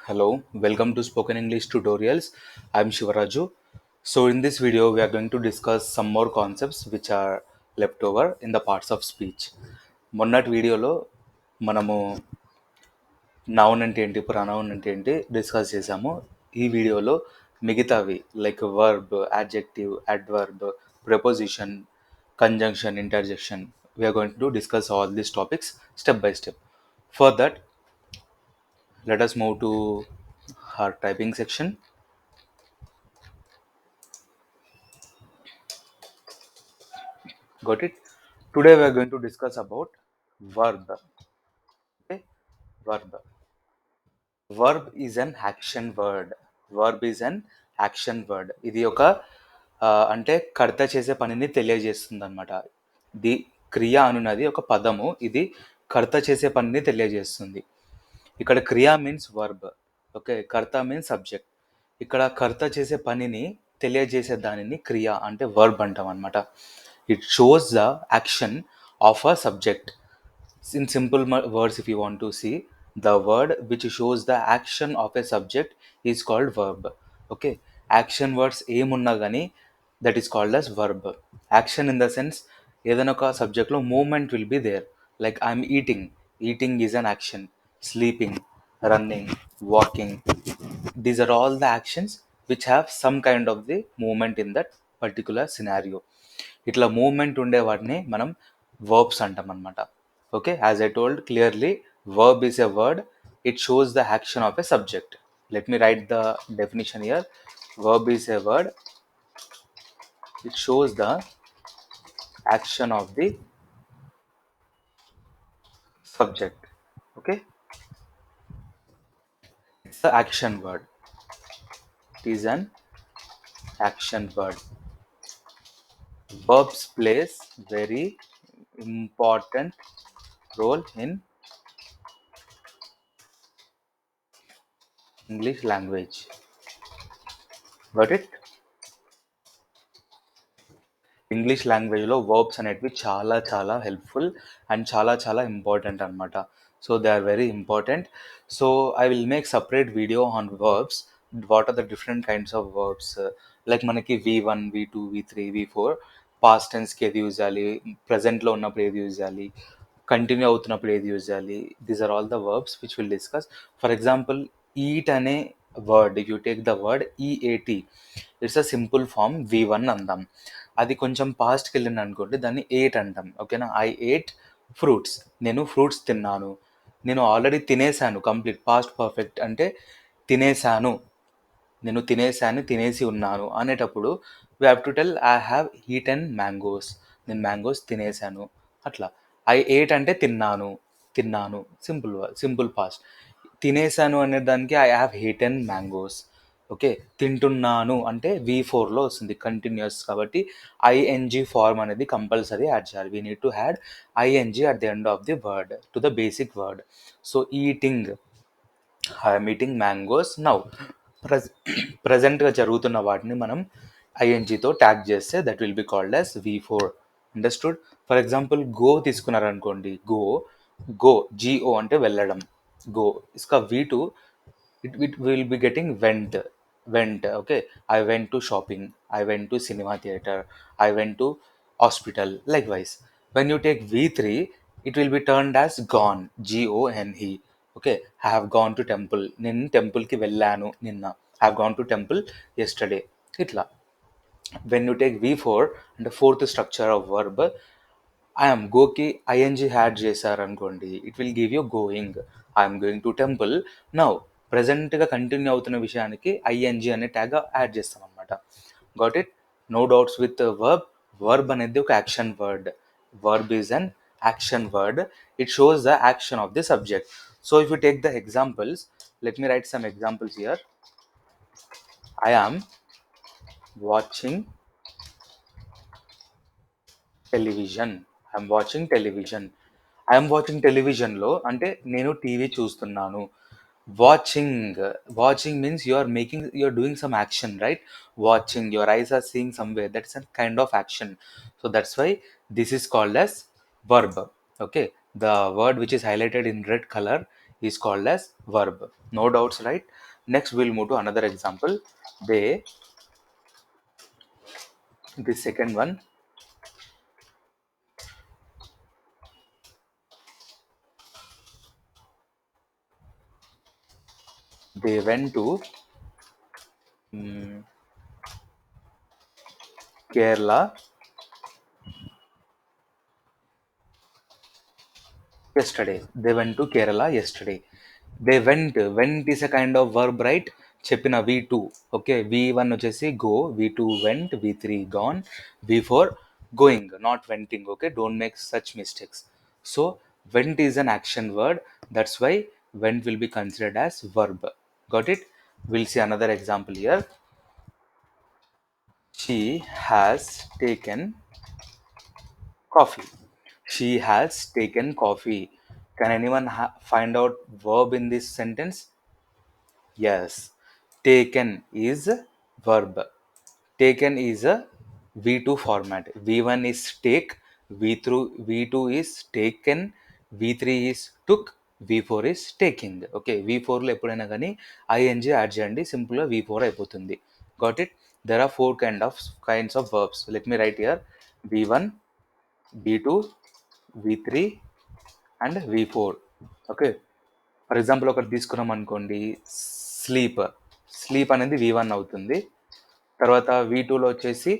Hello, welcome to Spoken English Tutorials. I'm Shivaraju. So, in this video, we are going to discuss some more concepts which are left over in the parts of speech. మొన్నటి వీడియోలో మనము noun అంటే ఏంటి pronoun అంటే ఏంటి discuss చేసాము. ఈ వీడియోలో మిగతావి like verb, adjective, adverb, preposition, conjunction, interjection. We are going to discuss all these topics step by step. For that, let us move to our typing section. Got it? Today we are going to discuss about verb. Okay, verb. Verb is an action word. Verb is an action word. ఇది ఒక అంటే కర్త చేసే పనిని తెలియజేస్తుంది అనమాట. The క్రియ అనున్నది ఒక పదము. ఇది కర్త చేసే పనిని తెలియజేస్తుంది. ఇక్కడ క్రియ మీన్స్ వర్బ్. ఓకే, కర్త మీన్స్ సబ్జెక్ట్. ఇక్కడ కర్త చేసే పనిని తెలియజేసే దానిని క్రియ అంటే వర్బ్ అంటాం అనమాట. It shows the action of a subject. In simple words, if you want to see, the word which shows the action of a subject is called verb. Okay, action words ఏమున్నా కానీ that is called as verb. Action in the sense ఏదైనా ఒక సబ్జెక్ట్లో moment will be there. Like I'm eating is an action. Sleeping, running, walking, these are all the actions which have some kind of the movement in that particular scenario. ఇట్లా moment ఉండే వాటిని మనం verbs అంటాం అనమాట. Okay, as I told clearly, verb is a word. It shows the action of a subject. Let me write the definition here. Verb is a word. It shows the action of the subject. Okay, it's the action word. It is an action word. Verbs plays very important role in English language. Got it? English లాంగ్వేజ్లో verbs అనేటివి చాలా చాలా helpful and చాలా చాలా important అనమాట. So they are very important. So I will make separate video on verbs. What are the different kinds of verbs. Like మనకి V1, V2, V3, V4 past టెన్స్కి ఏది use చేయాలి, ప్రజెంట్లో ఉన్నప్పుడు ఏది యూజ్ చేయాలి, continue అవుతున్నప్పుడు ఏది యూజ్ చేయాలి. These are all the verbs which will discuss. For example, eat అనే word, if you take the word EAT, it's a simple form V1 అందాం. అది కొంచెం పాస్ట్కి వెళ్ళింది అనుకోండి, దాన్ని ఎయిట్ అంటాం. ఓకేనా, ఐ ఎయిట్ ఫ్రూట్స్, నేను ఫ్రూట్స్ తిన్నాను. నేను ఆల్రెడీ తినేసాను, కంప్లీట్ పాస్ట్ పర్ఫెక్ట్ అంటే తినేసాను, నేను తినేసాను, తినేసి ఉన్నాను అనేటప్పుడు we have to tell I have eaten mangoes, నేను మ్యాంగోస్ తినేసాను. అట్లా ఐ ఎయిట్ అంటే తిన్నాను, తిన్నాను, సింపుల్ పాస్ట్. తినేసాను అనే దానికి I have eaten mangoes. Okay, తింటున్నాను అంటే V4లో వస్తుంది, కంటిన్యూస్ కాబట్టి ఐఎన్జీ ఫార్మ్ అనేది కంపల్సరీ యాడ్ చేయాలి. We need to add I N G at the end of the word to the basic word. So eating, I'm eating mangoes now. ప్రజెంట్గా జరుగుతున్న వాటిని మనం ఐఎన్జీతో ట్యాగ్ చేస్తే that will be called as V4. Understood? For example, go తీసుకున్నారనుకోండి, go GO అంటే వెళ్ళడం, go. ఇసుక V2, it will be getting went. Okay, I went to shopping, I went to cinema theater, I went to hospital. Likewise, when you take V3, it will be turned as gone, GONE. Okay, I have gone to temple, నేను temple కి వెళ్ళాను నిన్న. I have gone to temple yesterday. ఇట్లా when you take V4 and the fourth structure of verb, I'm గోకి I N G add చేశారనుకోండి, it will give you going. I'm going to temple now. ప్రజెంట్గా continue అవుతున్న విషయానికి I N G అనే tag add చేస్తాం అనమాట. Got it? No doubts with verb. Verb అనేది ఒక action word. Verb is an action word. It shows the action of the subject. So if you take the examples, let me write some examples here. I am watching television. I'm watching television. I'm watching టెలివిజన్లో అంటే నేను TV చూస్తున్నాను. Watching means you are doing some action, right? Watching, your eyes are seeing somewhere, that's a kind of action. So that's why this is called as verb. Okay, the word which is highlighted in red color is called as verb. No doubts, right? Next we'll move to another example. They, the second one, they went to Kerala yesterday. They went to Kerala yesterday. They went is a kind of verb, right? చెప్పిన V2. Okay, V1 వచ్చేసి go, V2 went, V3 gone, V4 going, not venting. Okay, don't make such mistakes. So went is an action word. That's why went will be considered as verb. Got it? We'll see another example here. She has taken coffee. She has taken coffee. Can anyone find out verb in this sentence? Yes. Taken is verb. Taken is a V2 format. V1 is take, V2 is taken, V3 is took, V4 is taking. Okay, V4లో ఎప్పుడైనా కానీ I N G add చేయండి, సింపుల్గా V4 అయిపోతుంది. Got it? There are four kinds of verbs. Let me write here. V1, V2, V3 and V4. Okay, for example ఒకటి తీసుకున్నాం అనుకోండి, sleep. Sleep అనేది V1 అవుతుంది. తర్వాత V2లో వచ్చేసి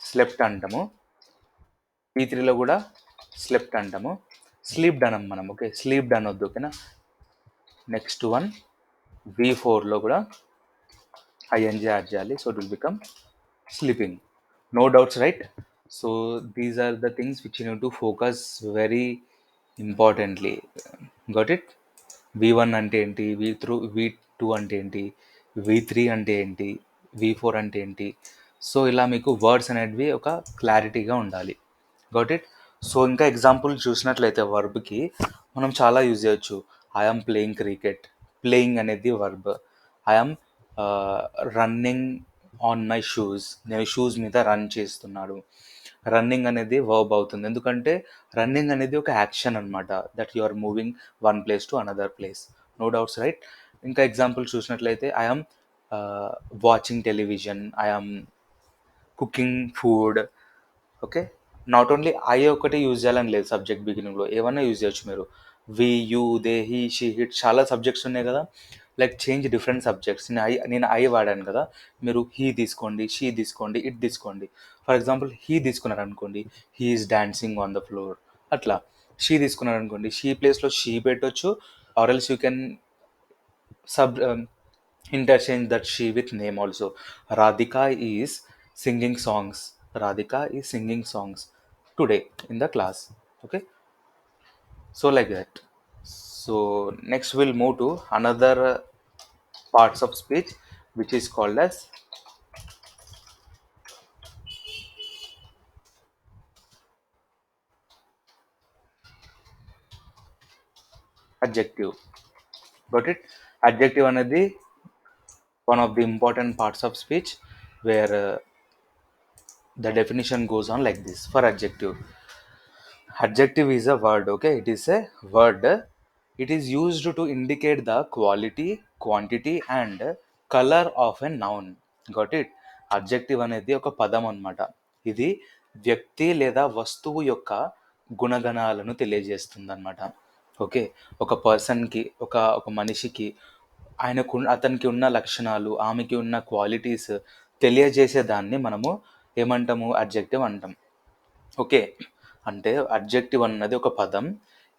స్లెప్ట్ అంటాము, V3లో కూడా స్లెప్ట్ అంటాము. స్లీప్డ్ అనం మనం. ఓకే, స్లీప్డ్ అనొద్దు. ఓకేనా? నెక్స్ట్ వన్ V4లో కూడా ఐఎన్జీ యాడ్ చేయాలి. So it will become sleeping. No doubts, right? So these are the things which you need to focus very importantly. Got it? V1 అంటే ఏంటి, V2 అంటే ఏంటి, V3 అంటే ఏంటి, V4 అంటే ఏంటి. సో ఇలా మీకు వర్డ్స్ అనేటివి ఒక క్లారిటీగా ఉండాలి. Got it? సో ఇంకా ఎగ్జాంపుల్ చూసినట్లయితే వర్బ్కి మనం చాలా యూజ్ చేయొచ్చు. I'm playing cricket. ప్లేయింగ్ అనేది verb. I'm running on my shoes. నేను షూస్ మీద రన్ చేస్తున్నాడు. రన్నింగ్ అనేది వర్బ్ అవుతుంది, ఎందుకంటే రన్నింగ్ అనేది ఒక యాక్షన్ అనమాట. That you are moving one place to another place. No doubts, right? ఇంకా ఎగ్జాంపుల్ చూసినట్లయితే I'm watching television, I'm cooking food. Okay, not only I ఒకటి యూజ్ చేయాలని లేదు సబ్జెక్ట్ బిగినింగ్లో, ఏమన్నా యూజ్ చేయొచ్చు మీరు. We, you, they, he, she, it, చాలా సబ్జెక్ట్స్ ఉన్నాయి కదా. Like change different subjects. నేను ఐ వాడాను కదా, మీరు హీ తీసుకోండి, షీ తీసుకోండి, ఇట్ తీసుకోండి. ఫర్ ఎగ్జాంపుల్ హీ తీసుకున్నారు అనుకోండి, he is dancing on the floor. అట్లా షీ తీసుకున్నారు అనుకోండి, షీ ప్లేస్లో షీ పెట్టొచ్చు, or else you can sub interchange that she with name also. Radhika is singing songs. Radhika is singing songs today in the class. Okay, so like that. So next we'll move to another parts of speech which is called as adjective. Got it? Adjective అనేది one of the important parts of speech where the definition goes on like this. For adjective, adjective is a word. Okay, it is a word. It is used to indicate the quality, quantity and color of a noun. Got it? Adjective అనేది ఒక పదం అన్నమాట. ఇది వ్యక్తి లేదా వస్తువు యొక్క గుణగణాలను తెలియజేస్తుంది అన్నమాట. ఓకే, ఒక పర్సన్కి, ఒక ఒక మనిషికి అతనికి ఉన్న లక్షణాలు, ఆమెకి ఉన్న క్వాలిటీస్ తెలియజేసే దాన్ని మనము ఏమంటాము? అడ్జెక్టివ్ అంటాం. ఓకే, అంటే అడ్జెక్టివ్ అన్నది ఒక పదం.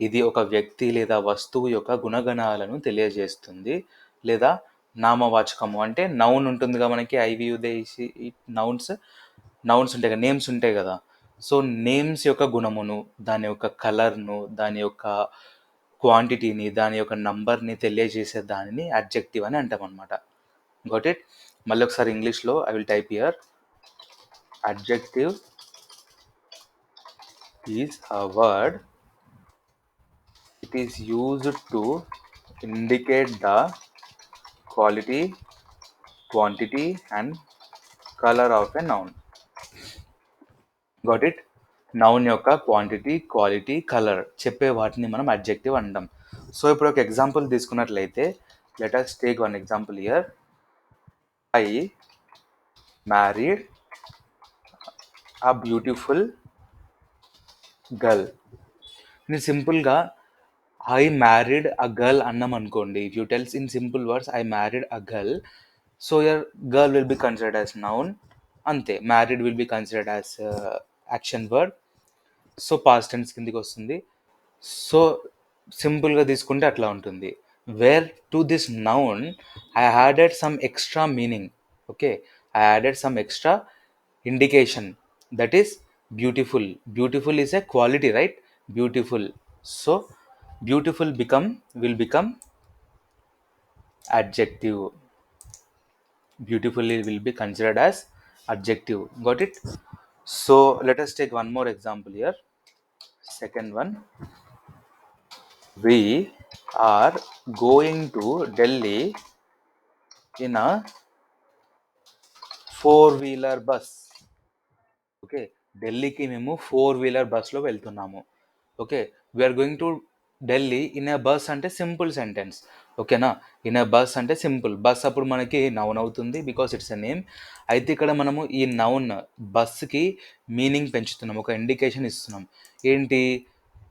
ఇది ఒక వ్యక్తి లేదా వస్తువు యొక్క గుణగణాలను తెలియజేస్తుంది. లేదా నామవాచకము అంటే నౌన్ ఉంటుందిగా మనకి, ఐవియుదేసి నౌన్స్ ఉంటాయి కదా, నేమ్స్ ఉంటాయి కదా. సో నేమ్స్ యొక్క గుణమును, దాని యొక్క కలర్ను, దాని యొక్క క్వాంటిటీని, దాని యొక్క నంబర్ని తెలియజేసే దానిని అడ్జెక్టివ్ అని అంటాం అనమాట. Got it? మళ్ళీ ఒకసారి ఇంగ్లీష్లో I will type here. Adjective is a word. It is used to indicate the quality, quantity and color of a noun. Got it? Noun యొక్క క్వాంటిటీ, క్వాలిటీ, కలర్ చెప్పే వాటిని మనం అడ్జెక్టివ్ అంటాం. సో ఇప్పుడు ఒక ఎగ్జాంపుల్ తీసుకున్నట్లయితే let us take one example here. I married a beautiful girl. నేను సింపుల్గా ఐ మ్యారీడ్ అ గర్ల్ అన్నాం అనుకోండి, if you tells in simple words I married a girl, so your girl will be considered as noun, అంతే. Married will be considered as action word, so past tense కిందికి వస్తుంది. So సింపుల్గా తీసుకుంటే అట్లా ఉంటుంది. Where to this noun I added some extra meaning. Okay, I added some extra indication, that is beautiful. Beautiful is a quality, right? Beautiful. So beautiful will become adjective. Beautiful will be considered as adjective. Got it? So let us take one more example here. Second one, we are going to Delhi in a four-wheeler bus. Okay, ఢిల్లీకి మేము 4-wheeler బస్లో వెళ్తున్నాము. Okay, we are going to Delhi in a bus అంటే simple sentence. ఓకేనా, in a bus అంటే simple. Bus అప్పుడు మనకి noun అవుతుంది బికాస్ ఇట్స్ ఎ నేమ్. అయితే ఇక్కడ మనము ఈ నౌన్ బస్కి మీనింగ్ పెంచుతున్నాం, ఒక ఇండికేషన్ ఇస్తున్నాం. ఏంటి?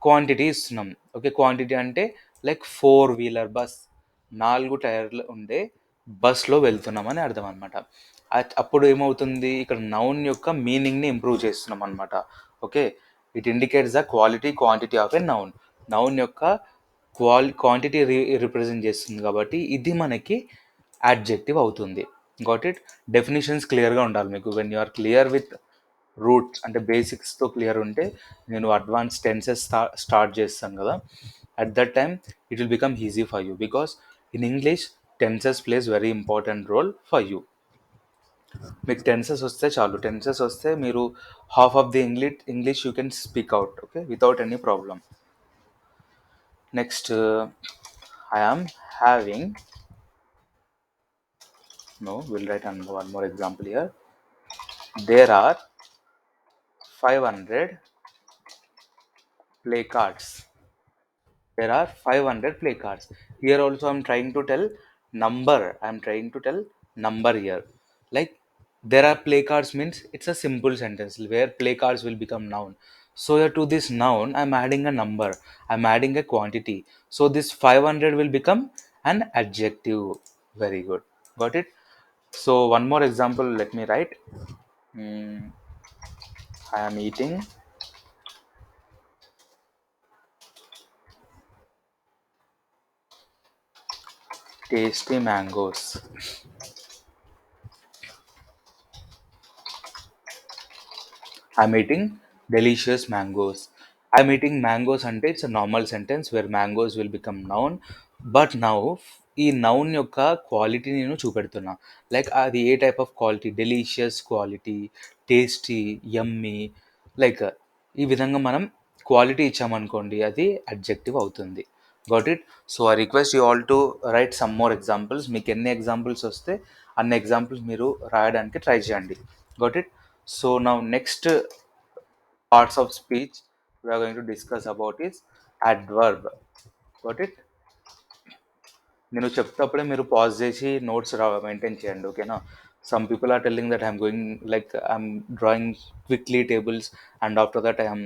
క్వాంటిటీ ఇస్తున్నాం. ఓకే, క్వాంటిటీ అంటే లైక్ 4-wheeler బస్, 4 టైర్లు ఉండే బస్లో వెళ్తున్నామని అర్థం అనమాట. అప్పుడు ఏమవుతుంది, ఇక్కడ నౌన్ యొక్క మీనింగ్ని ఇంప్రూవ్ చేస్తున్నాం అనమాట. Okay, it indicates the quality quantity of a noun. Noun యొక్క క్వాంటిటీ రిప్రజెంట్ చేస్తుంది కాబట్టి ఇది మనకి యాడ్జెక్టివ్ అవుతుంది. Got it? డెఫినేషన్స్ క్లియర్గా ఉండాలి మీకు. When you are clear with roots అంటే బేసిక్స్తో క్లియర్ ఉంటే, నేను అడ్వాన్స్ టెన్సెస్ స్టార్ట్ చేస్తాను కదా, at that time it will become easy for you because in English tenses plays very important role for you. మీకు టెన్సెస్ వస్తే చాలు. టెన్సెస్ వస్తే మీరు half of the English you can speak out, okay, without any problem. Next, I am having, no, we'll write on one more example here. There are 500 play cards. There are 500 play cards. Here also I'm trying to tell number. I'm trying to tell number here. Like there are play cards means it's a simple sentence where play cards will become noun. So here to this noun I'm adding a number. I'm adding a quantity. So this 500 will become an adjective. Very good. Got it? So one more example let me write. I am eating tasty mangoes. I'm eating delicious mangoes. I'm eating mangoes అంటే it's a normal sentence where mangoes will become noun. But now ఈ noun యొక్క quality నేను చూపెడుతున్నా. Like అది ఏ type of quality, delicious quality, tasty, yummy, like ఈ విధంగా మనం క్వాలిటీ ఇచ్చామనుకోండి, అది అడ్జెక్టివ్ అవుతుంది. Got it? So I request you all to write some more examples. మీకు ఎన్ని ఎగ్జాంపుల్స్ వస్తే అన్ని ఎగ్జాంపుల్స్ మీరు రాయడానికి ట్రై చేయండి. Got it? So now next parts of speech we are going to discuss about is adverb. Got it? నేను చెప్తేప్పుడే మీరు pause చేసి నోట్స్ మెయింటైన్ చేయండి, ఓకేనా? Some people are telling that I'm going like I'm drawing quickly tables and after that I'm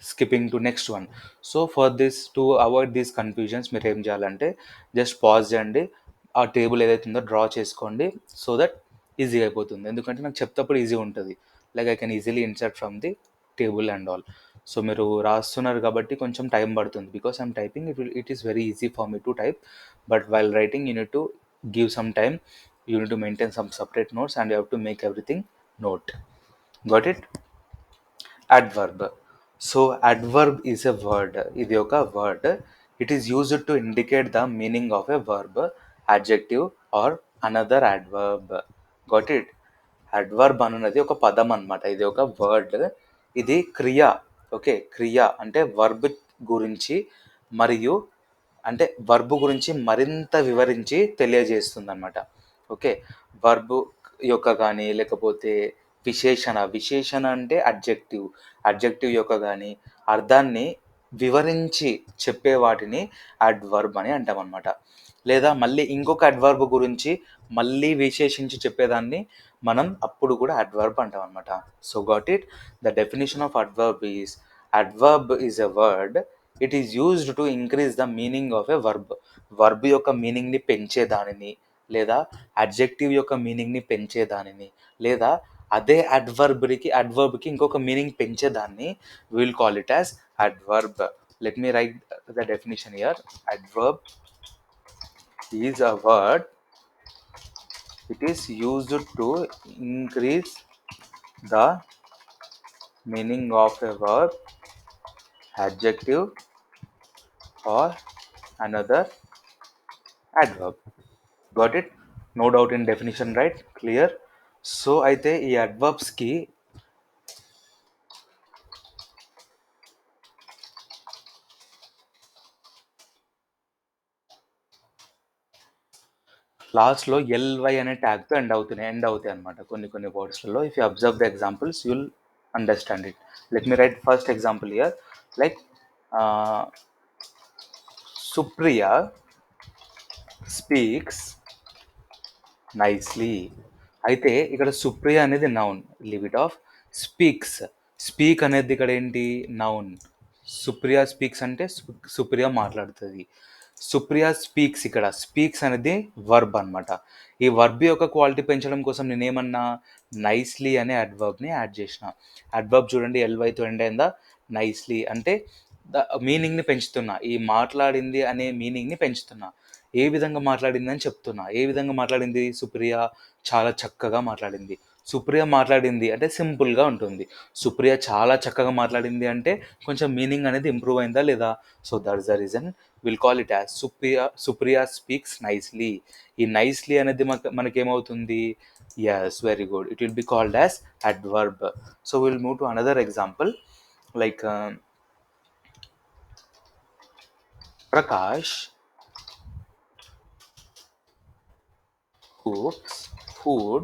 skipping to next one. So for this to avoid these confusions మీరు ఏం చేయాలంటే just pause చేయండి, ఆ table ఏదైతే ఉందో draw చేసుకోండి, so that ఈజీగా అయిపోతుంది. ఎందుకంటే నాకు చెప్తేప్పుడు ఈజీ ఉంటుంది, like I can easily insert from the table and all. So మీరు రాస్తున్నారు కాబట్టి కొంచెం టైం పడుతుంది because I'm typing. It is very easy for me to type, but while writing you need to give some time, you need to maintain some separate notes and you have to make everything note. Got it? Adverb. So adverb is a word. ఇది ఒక word. It is used to indicate the meaning of a verb, adjective or another adverb. Got it? Adverb అనున్నది ఒక పదం అనమాట, ఇది ఒక word. ఇది క్రియ. ఓకే, క్రియ అంటే వర్బ్ గురించి మరియు అంటే వర్బ్ గురించి మరింత వివరించి తెలియజేస్తుంది అనమాట. ఓకే, వర్బ్ యొక్క కానీ లేకపోతే విశేషణ అంటే అడ్జెక్టివ్ యొక్క కానీ అర్థాన్ని వివరించి చెప్పే వాటిని అడ్వర్బ్ అని అంటాం అనమాట. లేదా మళ్ళీ ఇంకొక అడ్వర్బ్ గురించి మళ్ళీ విశేషించి చెప్పేదాన్ని మనం అప్పుడు కూడా అడ్వర్బ్ అంటాం అనమాట. So got it. The definition of adverb is a word. It is used to increase the meaning of a verb. Verb యొక్క మీనింగ్ని పెంచేదానిని, లేదా అడ్జెక్టివ్ యొక్క మీనింగ్ని పెంచేదానిని, లేదా అదే అడ్వర్బ్కి ఇంకొక మీనింగ్ పెంచేదాన్ని will call it as adverb. Let me write the definition here. Adverb is a word. It is used to increase the meaning of a verb, adjective, or another adverb. Got it? No doubt in definition, right? Clear? So అయితే ఈ అడ్వర్బ్స్కి లాస్ట్లో LY అనే ట్యాగ్తో end అవుతాయి అనమాట కొన్ని వర్డ్స్లలో. If you observe the examples you'll understand it. Let me write first example here. Like Supriya speaks nicely. అయితే ఇక్కడ సుప్రియ అనేది noun, leave it off. Speak అనేది ఇక్కడ ఏంటి, నౌన్. సుప్రియ స్పీక్స్ అంటే సుప్రియ మాట్లాడుతుంది. సుప్రియ స్పీక్స్, ఇక్కడ స్పీక్స్ అనేది వర్బ్ అనమాట. ఈ వర్బ్ యొక్క క్వాలిటీ పెంచడం కోసం నేనేమన్నా నైస్లీ అనే అడ్వర్బ్ని యాడ్ చేసిన. అడ్వర్బ్ చూడండి, ఎల్వైతో ఎండ్ అయిందా, నైస్లీ అంటే మీనింగ్ని పెంచుతున్నా. ఈ మాట్లాడింది అనే మీనింగ్ని పెంచుతున్నా. ఏ విధంగా మాట్లాడింది అని చెప్తున్నా. ఏ విధంగా మాట్లాడింది, సుప్రియ చాలా చక్కగా మాట్లాడింది. సుప్రియ మాట్లాడింది అంటే సింపుల్గా ఉంటుంది. సుప్రియ చాలా చక్కగా మాట్లాడింది అంటే కొంచెం మీనింగ్ అనేది ఇంప్రూవ్ అయిందా లేదా. So that's the reason will call it as Supriya speaks nicely. ఈ నైస్లీ అనేది మనకేమవుతుంది, yes, very good, it will be called as adverb. So we'll move to another example. Like Prakash cooks food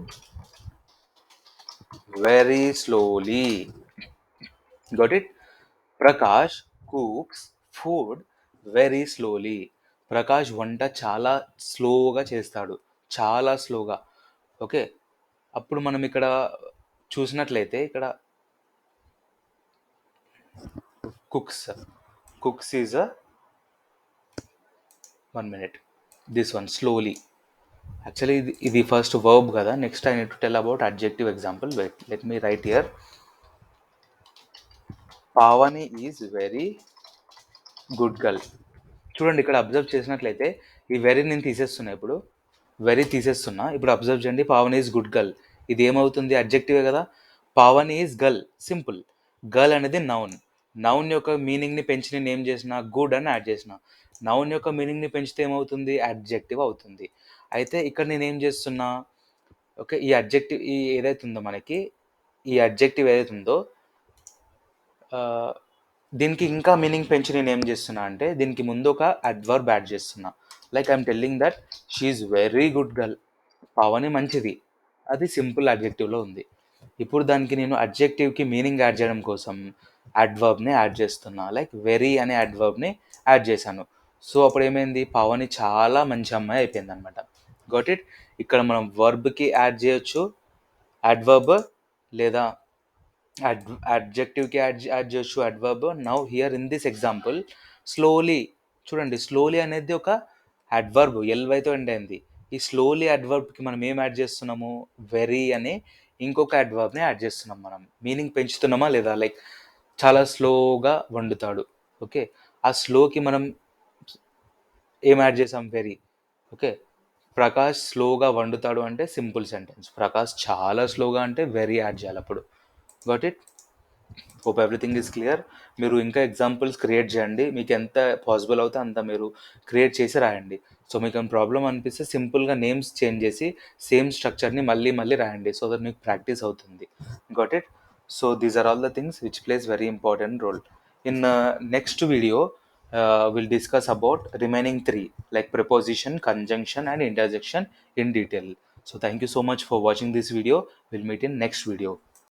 very slowly. Got it? Prakash cooks food very slowly. Prakash వంట చాలా స్లోగా చేస్తాడు, చాలా స్లోగా. Okay, అప్పుడు మనం ఇక్కడ చూసినట్లయితే ఇక్కడ cooks is a 1 minute, this one slowly. Actually ఇది ఫస్ట్ వర్బ్ కదా. Next I need to tell about adjective example. Wait, let me write here. Pavani is very good girl. చూడండి, ఇక్కడ అబ్జర్వ్ చేసినట్లయితే ఈ వెరీ నేను తీసేస్తున్నా. ఇప్పుడు అబ్జర్వ్ చేయండి, పావని ఈజ్ గుడ్ గర్ల్. ఇది ఏమవుతుంది, అడ్జెక్టివే కదా. Pavani is girl, simple. Girl అనేది నౌన్ యొక్క మీనింగ్ని పెంచి నేను ఏం చేసిన, గుడ్ అని యాడ్ చేసిన. నౌన్ యొక్క మీనింగ్ని పెంచితే ఏమవుతుంది, అడ్జెక్టివ్ అవుతుంది. అయితే ఇక్కడ నేను ఏం చేస్తున్నా, ఓకే, ఈ అడ్జెక్టివ్ ఏదైతే ఉందో మనకి, ఈ అడ్జెక్టివ్ ఏదైతే ఉందో దీనికి ఇంకా మీనింగ్ పెంచి నేను ఏం చేస్తున్నా అంటే దీనికి ముందు ఒక అడ్వర్బ్ యాడ్ చేస్తున్నా. Like I'm telling that she is very good girl. Pavani మంచిది, అది సింపుల్ అడ్జెక్టివ్లో ఉంది. ఇప్పుడు దానికి నేను అడ్జెక్టివ్కి మీనింగ్ యాడ్ చేయడం కోసం అడ్వర్బ్ని యాడ్ చేస్తున్నా. లైక్ వెరీ అనే అడ్వర్బ్ని యాడ్ చేశాను. సో అప్పుడు ఏమైంది, పావని చాలా మంచి అమ్మాయి అయిపోయింది అనమాట. Got it? ఇక్కడ మనం వర్బ్కి యాడ్ చేయొచ్చు అడ్వర్బ్, లేదా అడ్జెక్టివ్కి యాడ్ చేయొచ్చు adverb. Now here in this example slowly, చూడండి, స్లోలీ అనేది ఒక అడ్వర్బ్, ఎల్వైతో ఎండ్ అయింది. ఈ స్లోలీ అడ్వర్బ్కి మనం ఏం యాడ్ చేస్తున్నాము, వెరీ అనే ఇంకొక అడ్వర్బ్ని యాడ్ చేస్తున్నాం. మనం మీనింగ్ పెంచుతున్నామా లేదా. లైక్ చాలా స్లోగా వండుతాడు, ఓకే, ఆ స్లోకి మనం ఏం యాడ్ చేసాం, వెరీ. ఓకే, ప్రకాష్ స్లోగా వండుతాడు అంటే సింపుల్ సెంటెన్స్. ప్రకాష్ చాలా స్లోగా అంటే వెరీ యాడ్ చేయాలి అప్పుడు. Got it? Hope everything is clear. మీరు ఇంకా ఎగ్జాంపుల్స్ క్రియేట్ చేయండి, మీకు ఎంత పాసిబుల్ అవుతే అంత మీరు క్రియేట్ చేసి రాయండి. సో మీకు ఏమైనా ప్రాబ్లం అనిపిస్తే సింపుల్గా నేమ్స్ చేంజ్ చేసి సేమ్ స్ట్రక్చర్ని మళ్ళీ రాయండి, సో దట్ మీకు ప్రాక్టీస్ అవుతుంది. Got it? So these are all the things which plays very important role. In next video we'll discuss about remaining 3, like preposition, conjunction and interjection in detail. So thank you so much for watching this video. We'll meet in next video.